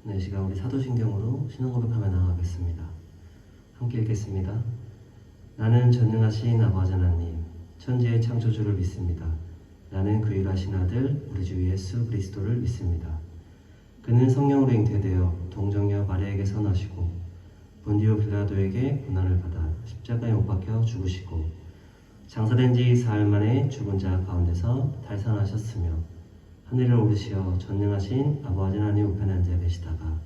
네, 시간 우리 사도신경으로 신앙 고백하며 나아가겠습니다. 함께 읽겠습니다. 나는 전능하신 아버지 하나님, 천지의 창조주를 믿습니다. 나는 그 일하신 아들 우리 주 예수 그리스도를 믿습니다. 그는 성령으로 잉태되어 동정녀 마리아에게 선하시고 본디오 빌라도에게 고난을 받아 십자가에 못 박혀 죽으시고 장사된 지 사흘 만에 죽은 자 가운데서 달산하셨으며 하늘을 오르시어 전능하신 아버지 하나님 우편에 앉아 계시다가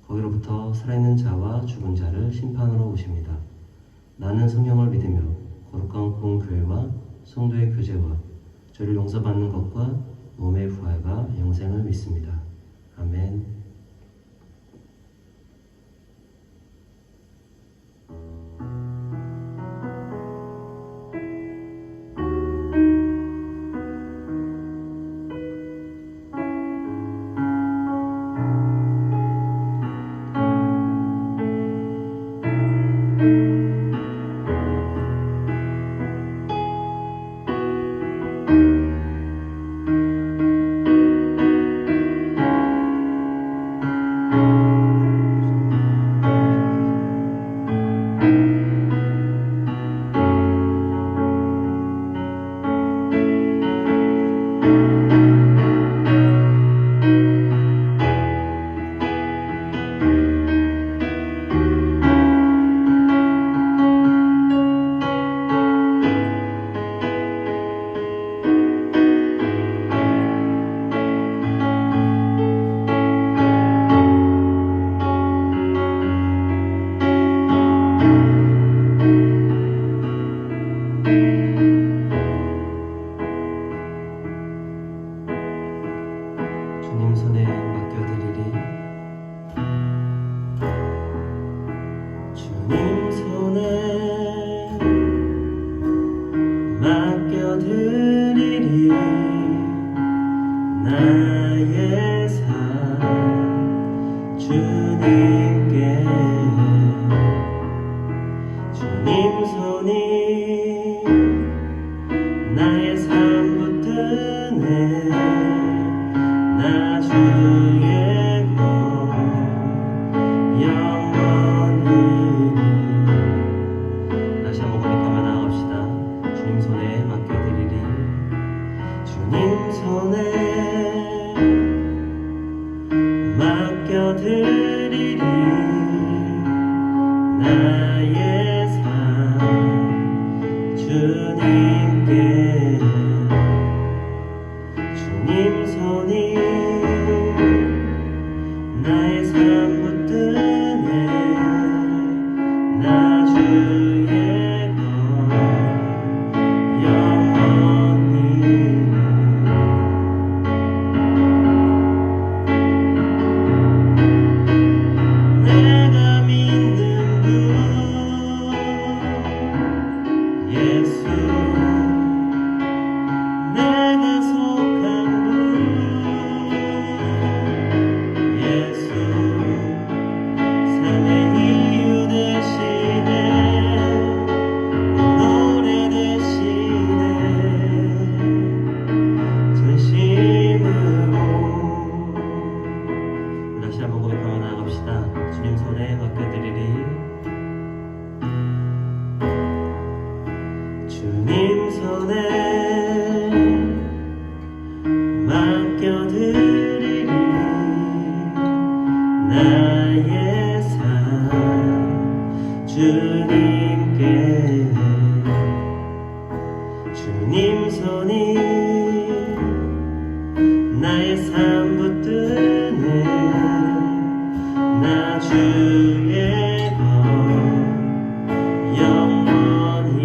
거기로부터 살아있는 자와 죽은 자를 심판으로 오십니다. 나는 성령을 믿으며 거룩한 공교회와 성도의 교제와 죄를 용서받는 것과 몸의 부활과 영생을 믿습니다. 아멘. 주님 손에 맡겨드리리. 주님 손에 맡겨드리리. 나의 삶 주님께. 주님 손이 나의 삶 붙드네. 나 주의 것 영원히. 다시 한번 고백하며 나아갑시다. 주님 손에 맡겨드리리. 주님 손에 맡겨드리리. 나의 삶 주님께. 주님 손이 나의 삶 붙드네. 나 주의 것 영원히. 내가 믿는 분 예수, 내가 속한 분 예수, 삶의 이유 되시네. 노래 되시네. 전심으로. 다시 한번 고백하며 나아갑시다. 주님 손에 맡겨드리리. 주님 손에 맡겨드리리. 나의 삶 주님께. 주님 손이 나의 삶 붙드네. 나 주의 것 영원히.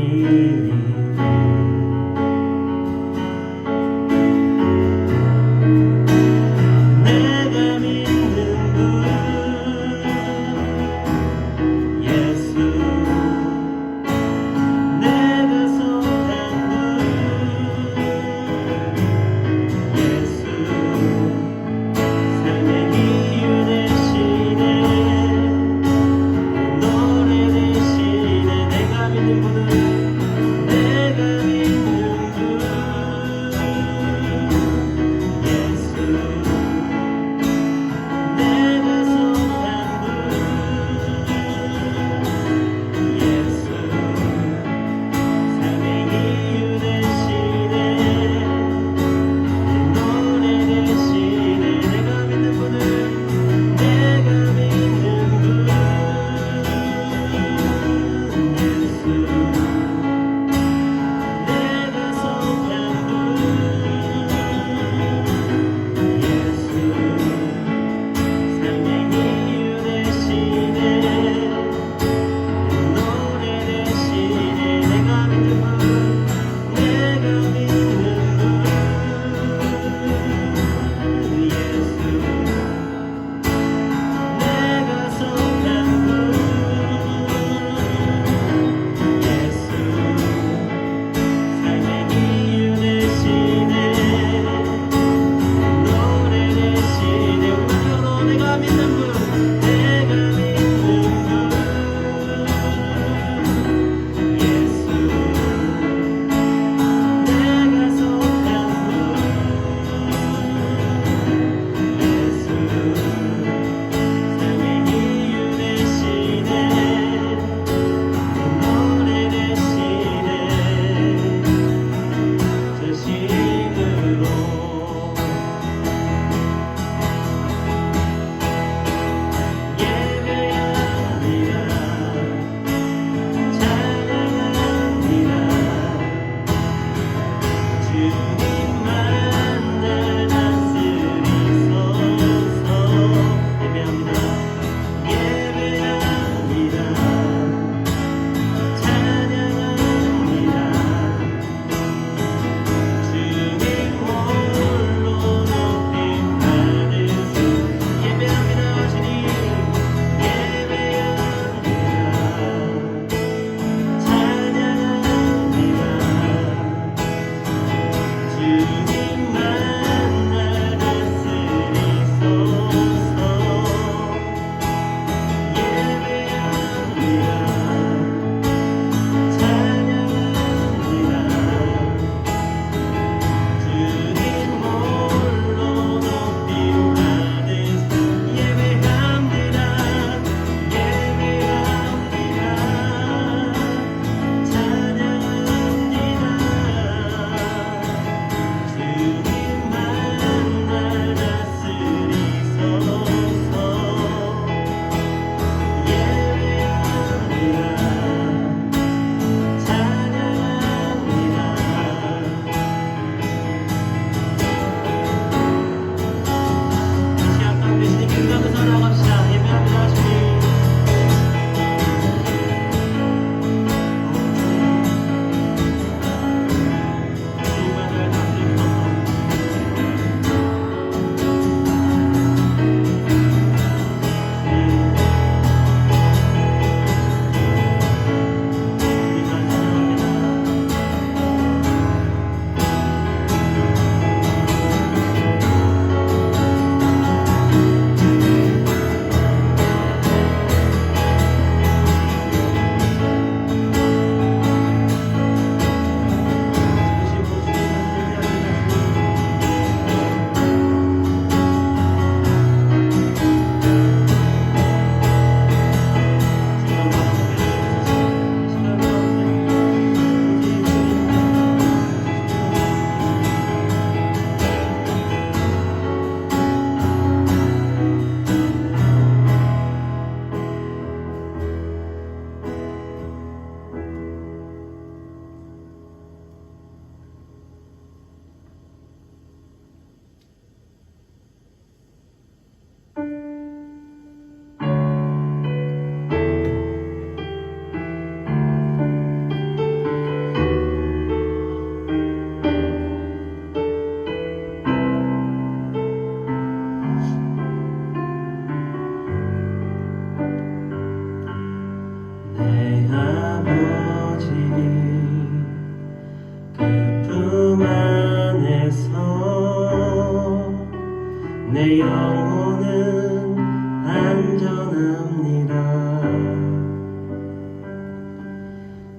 내 영혼은 안전합니다.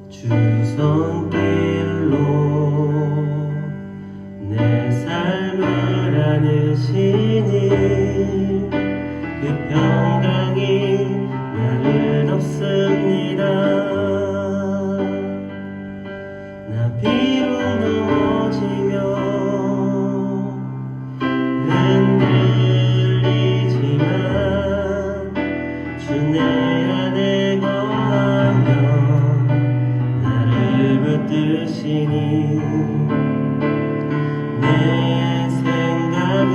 주 손길로 내 삶을 안으시니 그 평강이 나를 덮습니다. 나 비록 넘어지며 흔들리지만 주 내 안에 거하며 나를 붙드시니 내 생각을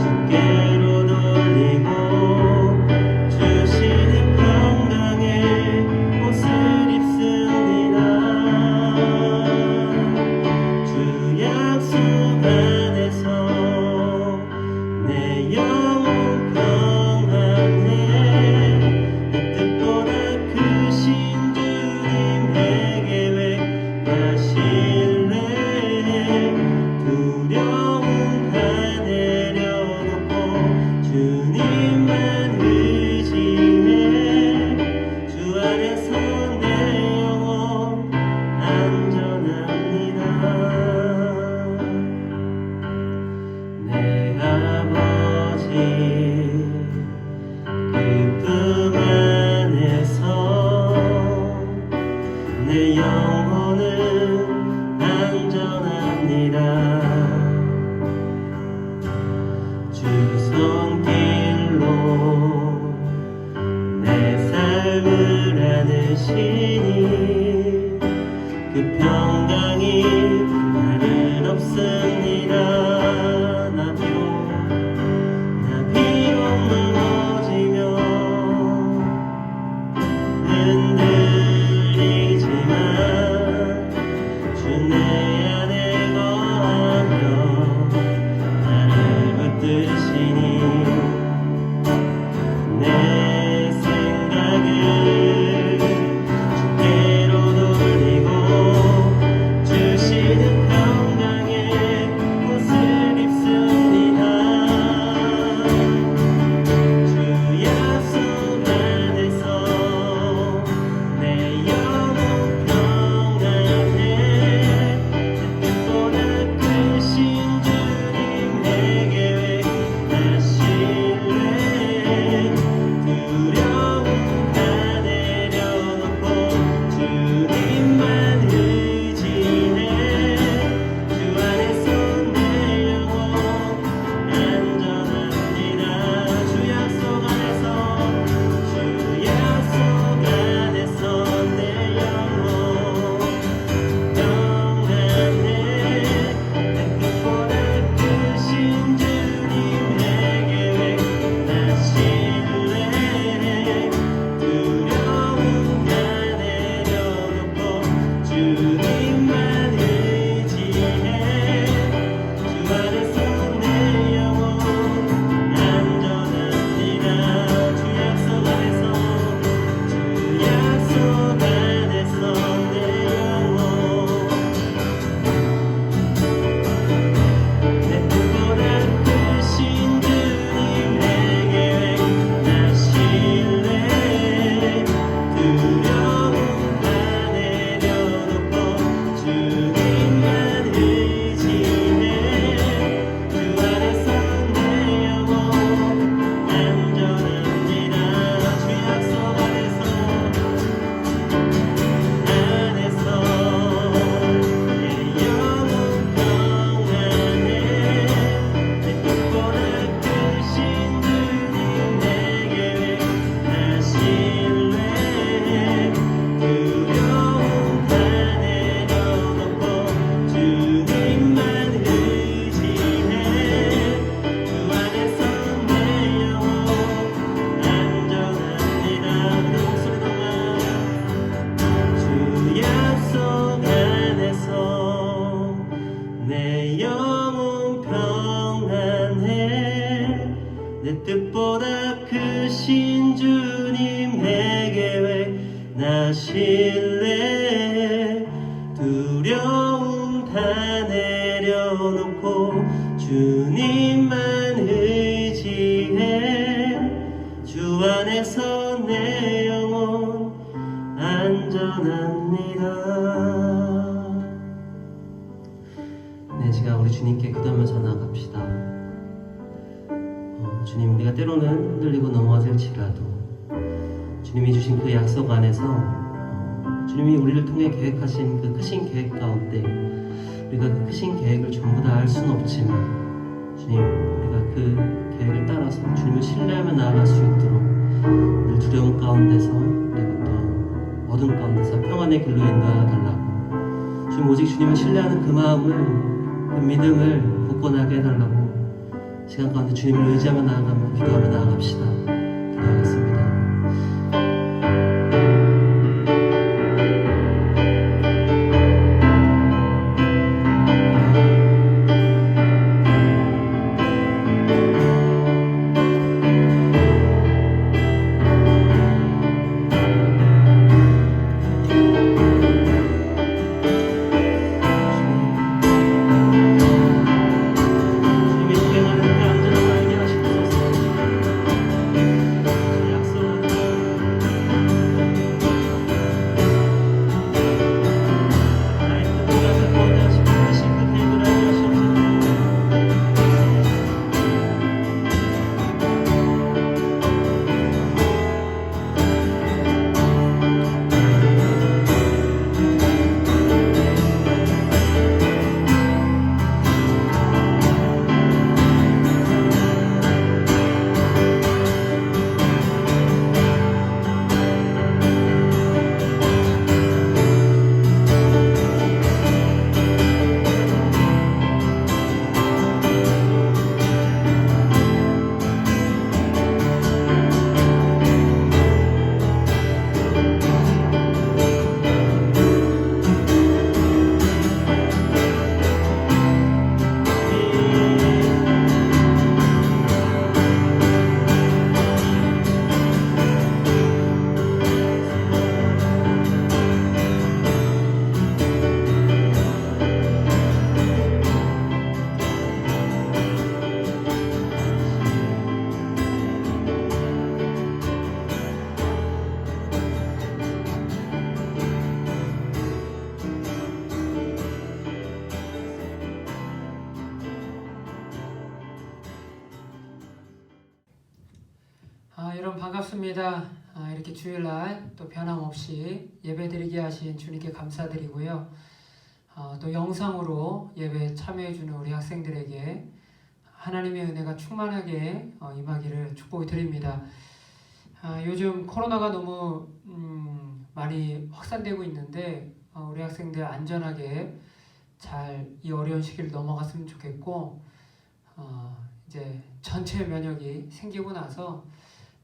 주께로 돌리고 주시는 평강의 옷을 입습니다. 주 약속 안에서 내 영혼 평안해. 내 뜻보다 크신 주님 계획 하실래. 두려움 다 내려놓고 주님만 의지해. 주 안에서 내 영혼 안전합니다. 내 아버지 그 품 안에서 내 영혼은 안전합니다. 주 손길로 내 삶을 안으시니 그 평강이 나를 덮습니다. 나 비록 넘어지며 흔들리지만 주 내 안에 거하며 나를 붙드시니 내 생각을 주께로 돌리고 주시는 평강의 옷을 입습니다. 주 약속 안에서 내 영혼 평안해. 내 뜻보다 크신 주님의 계획 하실래. 두려움 다 내려놓고 주님만 의지해. 주 안에서 내 영혼 안전합니다. 주 약속 안에서 내 영혼 평안해. 내 뜻보다 크신 주님의 계획 하실래. 두려움 다 내려놓고 주님만 의지해. 주 안에서 내 영혼 안전합니다. 주 약속 안에서 내 영혼 내 뜻보다 크신 주님의 계획 하실래. 두려움 다 내려놓고 주님만 의지해. 주 안에서 내 영혼 안전합니다. 주 약속 안에서 내 영혼 평안해. 내 뜻보다 크신 주님의 계획 하실래. 두려움 다 내려놓고 주님만 의지해. 주 안에서 내 영혼 안전합니다. 내 목소리 담아 주 약속 안에서 내 영혼 평안해. 내 뜻보다 크신 주님의 계획 나실래. 두려움 다 내려놓고 않고 주님만 의지해. 주 안에서 내 영혼 안전합니다. 네, 시간 우리 주님께 기도하면서 나아갑시다. 주님, 우리가 때로는 흔들리고 넘어질지라도 주님이 주신 그 약속 안에서 주님이 우리를 통해 계획하신 그 크신 계획 가운데 우리가 그 크신 계획을 전부 다 알 수는 없지만 주님, 우리가 그 계획을 따라서 주님을 신뢰하며 나아갈 수 있도록 늘 두려움 가운데서 그리고 또 어둠 가운데서 평안의 길로 인도하여 달라고, 주님 오직 주님을 신뢰하는 그 마음을, 그 믿음을 굳건하게 해달라고 시간 가운데 주님을 의지하며 나아가며 기도하며 나아갑시다. 기도하겠습니다. 여러분 반갑습니다. 이렇게 주일날 또 변함없이 예배드리게 하신 주님께 감사드리고요. 또 영상으로 예배 참여해주는 우리 학생들에게 하나님의 은혜가 충만하게 임하기를 축복을 드립니다. 요즘 코로나가 너무 많이 확산되고 있는데 우리 학생들 안전하게 잘 이 어려운 시기를 넘어갔으면 좋겠고, 이제 전체 면역이 생기고 나서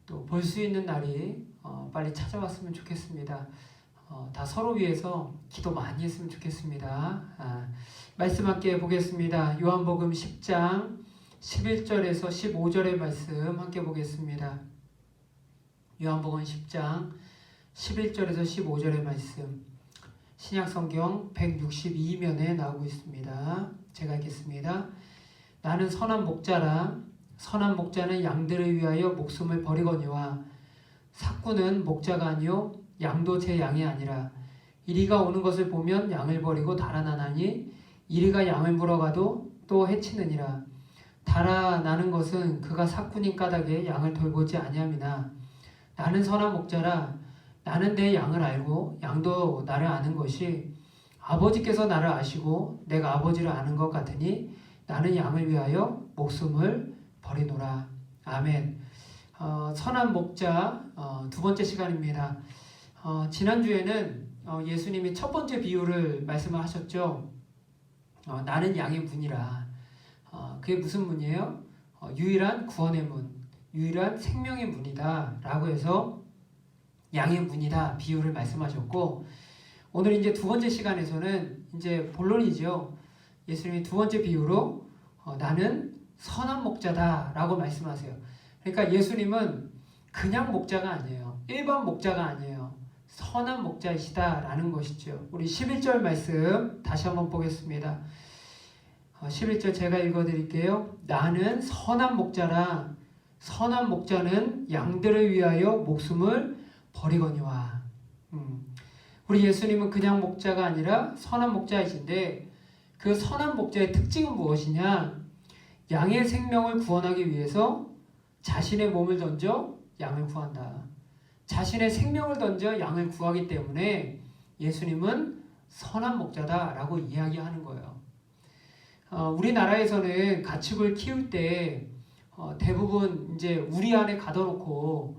또 볼 수 있는 날이 빨리 찾아왔으면 좋겠습니다. 다 서로 위해서 기도 많이 했으면 좋겠습니다. 말씀 함께 보겠습니다. 요한복음 10장 11절에서 15절의 말씀 함께 보겠습니다. 요한복음 10장 11절에서 15절의 말씀, 신약성경 162면에 나오고 있습니다. 제가 읽겠습니다. 나는 선한 목자라. 선한 목자는 양들을 위하여 목숨을 버리거니와 삭구는 목자가 아니요 양도 제 양이 아니라 이리가 오는 것을 보면 양을 버리고 달아나나니 이리가 양을 물어가도 또 해치느니라. 달아나는 것은 그가 삭구님 까닭에 양을 돌보지 아니함이나 나는 선한 목자라. 나는 내 양을 알고 양도 나를 아는 것이 아버지께서 나를 아시고 내가 아버지를 아는 것 같으니 나는 양을 위하여 목숨을 버리노라. 아멘. 선한 목자 두 번째 시간입니다. 지난주에는 예수님이 첫 번째 비유를 말씀을 하셨죠. 나는 양의 문이라. 그게 무슨 문이에요? 유일한 구원의 문, 유일한 생명의 문이다 라고 해서 양의 문이다 비유를 말씀하셨고, 오늘 이제 두 번째 시간에서는 이제 본론이죠. 예수님이 두 번째 비유로 나는 선한 목자다 라고 말씀하세요. 그러니까 예수님은 그냥 목자가 아니에요. 일반 목자가 아니에요. 선한 목자이시다 라는 것이죠. 우리 11절 말씀 다시 한번 보겠습니다. 11절 제가 읽어드릴게요. 나는 선한 목자라. 선한 목자는 양들을 위하여 목숨을 버리거니와. 우리 예수님은 그냥 목자가 아니라 선한 목자이신데 그 선한 목자의 특징은 무엇이냐? 양의 생명을 구원하기 위해서 자신의 몸을 던져 양을 구한다. 자신의 생명을 던져 양을 구하기 때문에 예수님은 선한 목자다라고 이야기하는 거예요. 우리나라에서는 가축을 키울 때 대부분 이제 우리 안에 가둬놓고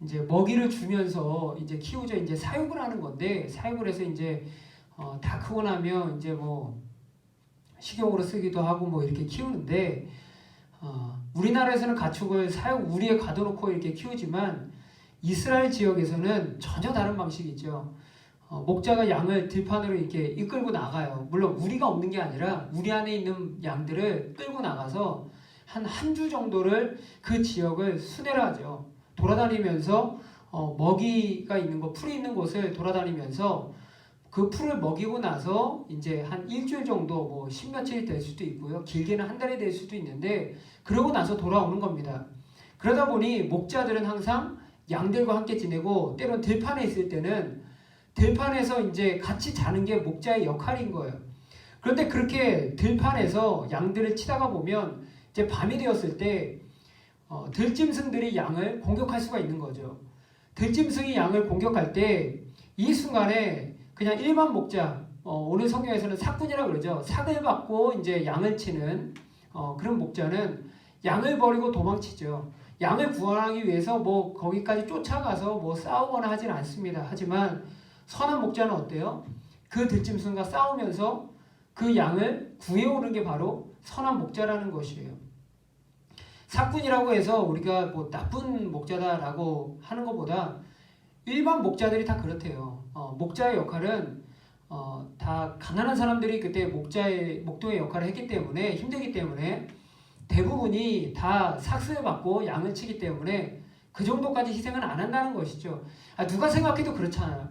이제 먹이를 주면서 이제 키우죠. 이제 사육을 하는 건데 사육을 해서 이제 다 크고 나면 이제 뭐 식용으로 쓰기도 하고 뭐 이렇게 키우는데 우리나라에서는 가축을 사육 우리에 가둬놓고 이렇게 키우지만 이스라엘 지역에서는 전혀 다른 방식이죠. 목자가 양을 들판으로 이렇게 이끌고 나가요. 물론 우리가 없는 게 아니라 우리 안에 있는 양들을 끌고 나가서 한 주 정도를 그 지역을 순회를 하죠. 돌아다니면서 먹이가 있는 곳, 풀이 있는 곳을 돌아다니면서 그 풀을 먹이고 나서 이제 한 일주일 정도 뭐 십며칠이 될 수도 있고요. 길게는 한 달이 될 수도 있는데 그러고 나서 돌아오는 겁니다. 그러다 보니 목자들은 항상 양들과 함께 지내고 때론 들판에 있을 때는 들판에서 이제 같이 자는 게 목자의 역할인 거예요. 그런데 그렇게 들판에서 양들을 치다가 보면 이제 밤이 되었을 때 들짐승들이 양을 공격할 수가 있는 거죠. 들짐승이 양을 공격할 때 이 순간에 그냥 일반 목자, 오늘 성경에서는 삭군이라고 그러죠. 삭을 받고 이제 양을 치는 그런 목자는 양을 버리고 도망치죠. 양을 구원하기 위해서 뭐 거기까지 쫓아가서 뭐 싸우거나 하진 않습니다. 하지만 선한 목자는 어때요? 그 들짐승과 싸우면서 그 양을 구해오는 게 바로 선한 목자라는 것이에요. 삭군이라고 해서 우리가 뭐 나쁜 목자다라고 하는 것보다 일반 목자들이 다 그렇대요. 목자의 역할은 다 가난한 사람들이 그때 목동의 역할을 했기 때문에 힘들기 때문에 대부분이 다 삭스를 받고 양을 치기 때문에 그 정도까지 희생은 안 한다는 것이죠. 누가 생각해도 그렇잖아요.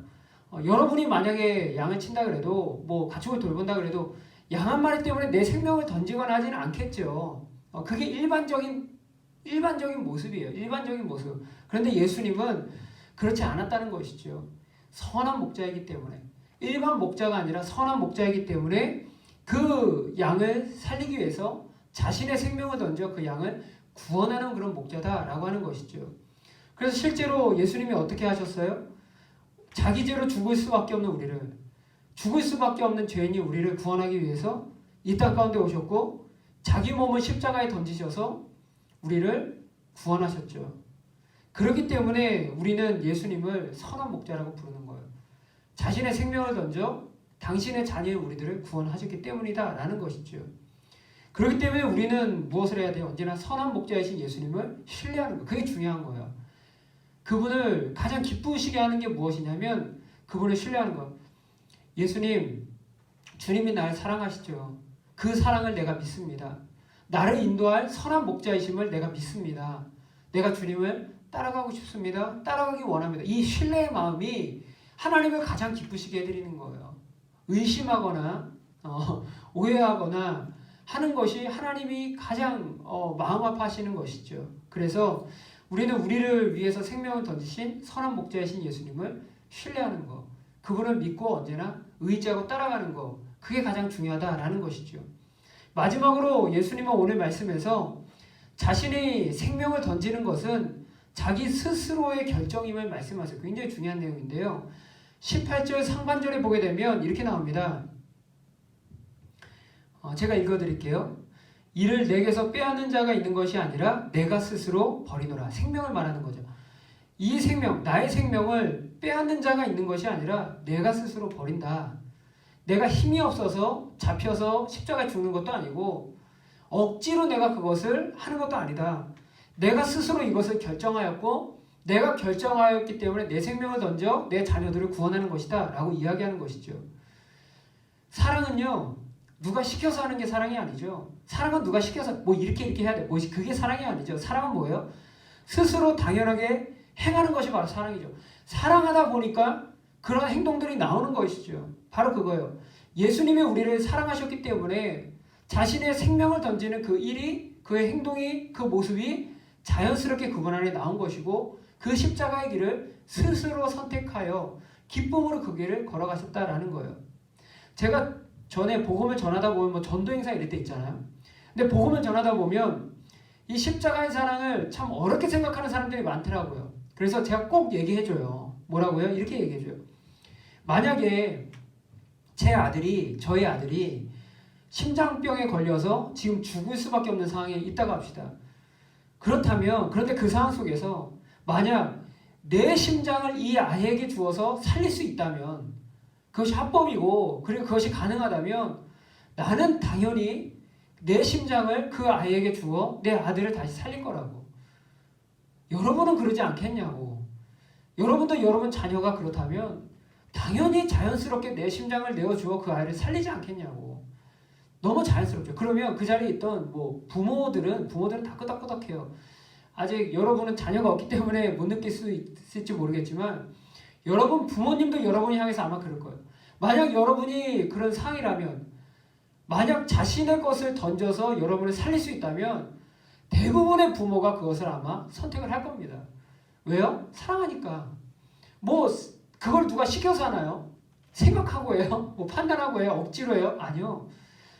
여러분이 만약에 양을 친다 그래도 뭐 가축을 돌본다 그래도 양 한 마리 때문에 내 생명을 던지거나 하지는 않겠죠. 그게 일반적인 모습이에요. 일반적인 모습. 그런데 예수님은 그렇지 않았다는 것이죠. 선한 목자이기 때문에 일반 목자가 아니라 선한 목자이기 때문에 그 양을 살리기 위해서 자신의 생명을 던져 그 양을 구원하는 그런 목자다라고 하는 것이죠. 그래서 실제로 예수님이 어떻게 하셨어요? 자기 죄로 죽을 수밖에 없는 우리를, 죽을 수밖에 없는 죄인이 우리를 구원하기 위해서 이 땅 가운데 오셨고 자기 몸을 십자가에 던지셔서 우리를 구원하셨죠. 그렇기 때문에 우리는 예수님을 선한 목자라고 부르는 거예요. 자신의 생명을 던져 당신의 자녀인 우리들을 구원하셨기 때문이다 라는 것이죠. 그렇기 때문에 우리는 무엇을 해야 돼요? 언제나 선한 목자이신 예수님을 신뢰하는 거예요. 그게 중요한 거예요. 그분을 가장 기쁘시게 하는 게 무엇이냐면 그분을 신뢰하는 거예요. 예수님, 주님이 나를 사랑하시죠. 그 사랑을 내가 믿습니다. 나를 인도할 선한 목자이심을 내가 믿습니다. 내가 주님을 따라가고 싶습니다. 따라가기 원합니다. 이 신뢰의 마음이 하나님을 가장 기쁘시게 해드리는 거예요. 의심하거나 오해하거나 하는 것이 하나님이 가장 마음 아파하시는 것이죠. 그래서 우리는 우리를 위해서 생명을 던지신 선한 목자이신 예수님을 신뢰하는 것, 그분을 믿고 언제나 의지하고 따라가는 것, 그게 가장 중요하다라는 것이죠. 마지막으로 예수님은 오늘 말씀에서 자신이 생명을 던지는 것은 자기 스스로의 결정임을 말씀하세요. 굉장히 중요한 내용인데요. 18절 상반절에 보게 되면 이렇게 나옵니다. 제가 읽어드릴게요. 이를 내게서 빼앗는 자가 있는 것이 아니라 내가 스스로 버리노라. 생명을 말하는 거죠. 이 생명, 나의 생명을 빼앗는 자가 있는 것이 아니라 내가 스스로 버린다. 내가 힘이 없어서 잡혀서 십자가에 죽는 것도 아니고 억지로 내가 그것을 하는 것도 아니다. 내가 스스로 이것을 결정하였고 내가 결정하였기 때문에 내 생명을 던져 내 자녀들을 구원하는 것이다 라고 이야기하는 것이죠. 사랑은요, 누가 시켜서 하는 게 사랑이 아니죠. 사랑은 누가 시켜서 뭐 이렇게 해야 돼, 그게 사랑이 아니죠. 사랑은 뭐예요? 스스로 당연하게 행하는 것이 바로 사랑이죠. 사랑하다 보니까 그런 행동들이 나오는 것이죠. 바로 그거예요. 예수님이 우리를 사랑하셨기 때문에 자신의 생명을 던지는 그 일이, 그의 행동이, 그 모습이 자연스럽게 그분 안에 나온 것이고 그 십자가의 길을 스스로 선택하여 기쁨으로 그 길을 걸어가셨다라는 거예요. 제가 전에 복음을 전하다 보면 뭐 전도 행사 이럴 때 있잖아요. 근데 복음을 전하다 보면 이 십자가의 사랑을 참 어렵게 생각하는 사람들이 많더라고요. 그래서 제가 꼭 얘기해줘요. 뭐라고요? 이렇게 얘기해줘요. 만약에 저희 아들이 심장병에 걸려서 지금 죽을 수밖에 없는 상황에 있다고 합시다. 그런데 그 상황 속에서 만약 내 심장을 이 아이에게 주어서 살릴 수 있다면, 그것이 합법이고 그리고 그것이 가능하다면 나는 당연히 내 심장을 그 아이에게 주어 내 아들을 다시 살릴 거라고. 여러분은 그러지 않겠냐고. 여러분도 여러분 자녀가 그렇다면 당연히 자연스럽게 내 심장을 내어주어 그 아이를 살리지 않겠냐고. 너무 자연스럽죠. 그러면 그 자리에 있던 뭐 부모들은 다 끄덕끄덕해요. 아직 여러분은 자녀가 없기 때문에 못 느낄 수 있을지 모르겠지만 여러분 부모님도 여러분이 향해서 아마 그럴 거예요. 만약 여러분이 그런 상이라면, 만약 자신의 것을 던져서 여러분을 살릴 수 있다면 대부분의 부모가 그것을 아마 선택을 할 겁니다. 왜요? 사랑하니까. 뭐 그걸 누가 시켜서 하나요? 생각하고 해요? 뭐 판단하고 해요? 억지로 해요? 아니요.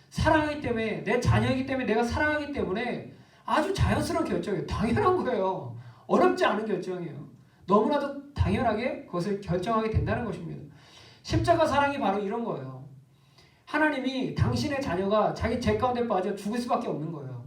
사랑하기 때문에, 내 자녀이기 때문에, 내가 사랑하기 때문에 아주 자연스러운 결정이에요. 당연한 거예요. 어렵지 않은 결정이에요. 너무나도 당연하게 그것을 결정하게 된다는 것입니다. 십자가 사랑이 바로 이런 거예요. 하나님이 당신의 자녀가 자기 죄 가운데 빠져 죽을 수밖에 없는 거예요.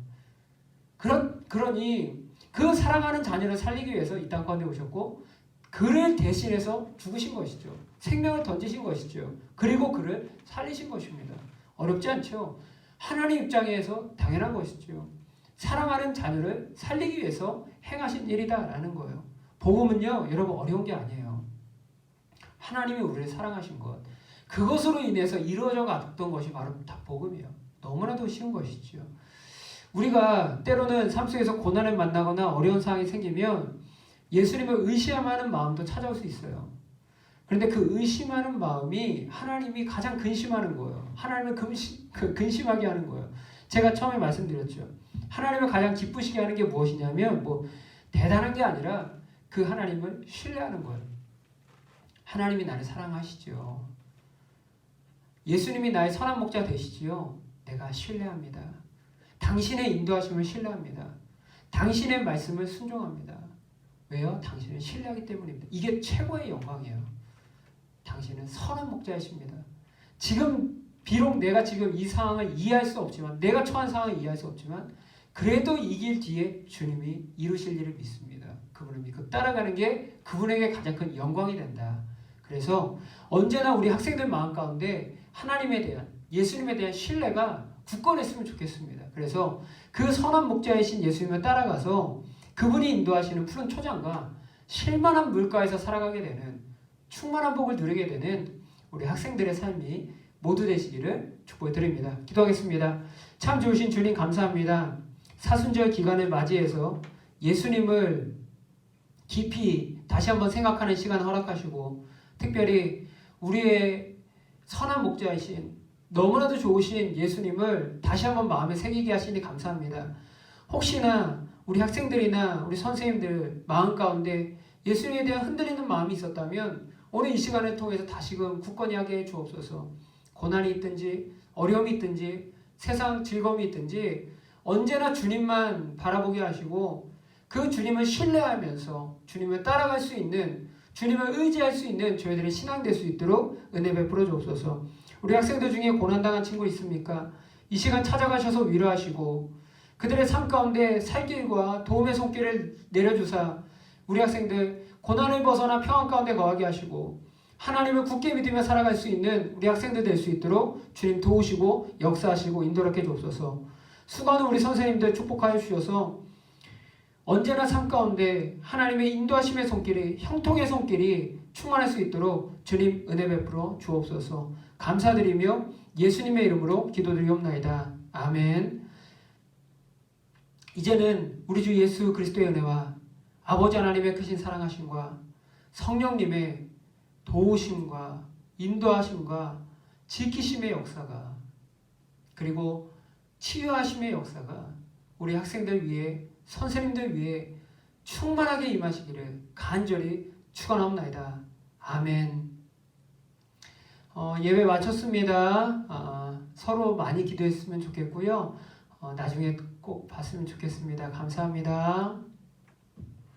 그러니 그 사랑하는 자녀를 살리기 위해서 이 땅 가운데 오셨고 그를 대신해서 죽으신 것이죠. 생명을 던지신 것이죠. 그리고 그를 살리신 것입니다. 어렵지 않죠? 하나님 입장에서 당연한 것이죠. 사랑하는 자녀를 살리기 위해서 행하신 일이다라는 거예요. 복음은요, 여러분 어려운 게 아니에요. 하나님이 우리를 사랑하신 것, 그것으로 인해서 이루어져 갔던 것이 바로 다 복음이에요. 너무나도 쉬운 것이죠. 우리가 때로는 삶 속에서 고난을 만나거나 어려운 상황이 생기면 예수님을 의심하는 마음도 찾아올 수 있어요. 그런데 그 의심하는 마음이 하나님이 가장 근심하는 거예요. 하나님을 근심하게 하는 거예요. 제가 처음에 말씀드렸죠. 하나님을 가장 기쁘시게 하는 게 무엇이냐면 뭐 대단한 게 아니라 그 하나님을 신뢰하는 거예요. 하나님이 나를 사랑하시죠. 예수님이 나의 선한 목자 되시지요. 내가 신뢰합니다. 당신의 인도하심을 신뢰합니다. 당신의 말씀을 순종합니다. 왜요? 당신을 신뢰하기 때문입니다. 이게 최고의 영광이에요. 당신은 선한 목자이십니다. 지금 비록 내가 지금 이 상황을 이해할 수 없지만, 내가 처한 상황을 이해할 수 없지만 그래도 이 길 뒤에 주님이 이루실 일을 믿습니다. 그분을 믿고 따라가는 게 그분에게 가장 큰 영광이 된다. 그래서 언제나 우리 학생들 마음 가운데 하나님에 대한, 예수님에 대한 신뢰가 굳건했으면 좋겠습니다. 그래서 그 선한 목자이신 예수님을 따라가서 그분이 인도하시는 푸른 초장과 실만한 물가에서 살아가게 되는, 충만한 복을 누리게 되는 우리 학생들의 삶이 모두 되시기를 축복해 드립니다. 기도하겠습니다. 참 좋으신 주님 감사합니다. 사순절 기간을 맞이해서 예수님을 깊이 다시 한번 생각하는 시간을 허락하시고, 특별히 우리의 선한 목자이신 너무나도 좋으신 예수님을 다시 한번 마음에 새기게 하시니 감사합니다. 혹시나 우리 학생들이나 우리 선생님들 마음 가운데 예수님에 대한 흔들리는 마음이 있었다면 오늘 이 시간을 통해서 다시금 굳건히 하게 해 주옵소서. 고난이 있든지 어려움이 있든지 세상 즐거움이 있든지 언제나 주님만 바라보게 하시고 그 주님을 신뢰하면서 주님을 따라갈 수 있는, 주님을 의지할 수 있는 저희들의 신앙 될 수 있도록 은혜 베풀어 주옵소서. 우리 학생들 중에 고난당한 친구 있습니까? 이 시간 찾아가셔서 위로하시고 그들의 삶 가운데 살 길과 도움의 손길을 내려주사 우리 학생들 고난을 벗어나 평안 가운데 거하게 하시고 하나님을 굳게 믿으며 살아갈 수 있는 우리 학생들 될 수 있도록 주님 도우시고 역사하시고 인도롭게 주옵소서. 수고하는 우리 선생님들 축복하여 주셔서 언제나 삶 가운데 하나님의 인도하심의 손길이, 형통의 손길이 충만할 수 있도록 주님 은혜 베풀어 주옵소서. 감사드리며 예수님의 이름으로 기도드리옵나이다. 아멘. 이제는 우리 주 예수 그리스도의 은혜와 아버지 하나님의 크신 사랑하심과 성령님의 도우심과 인도하심과 지키심의 역사가, 그리고 치유하심의 역사가 우리 학생들 위해 선생님들 위해 충만하게 임하시기를 간절히 축원합니다. 아멘. 예배 마쳤습니다. 서로 많이 기도했으면 좋겠고요. 나중에 꼭 봤으면 좋겠습니다. 감사합니다.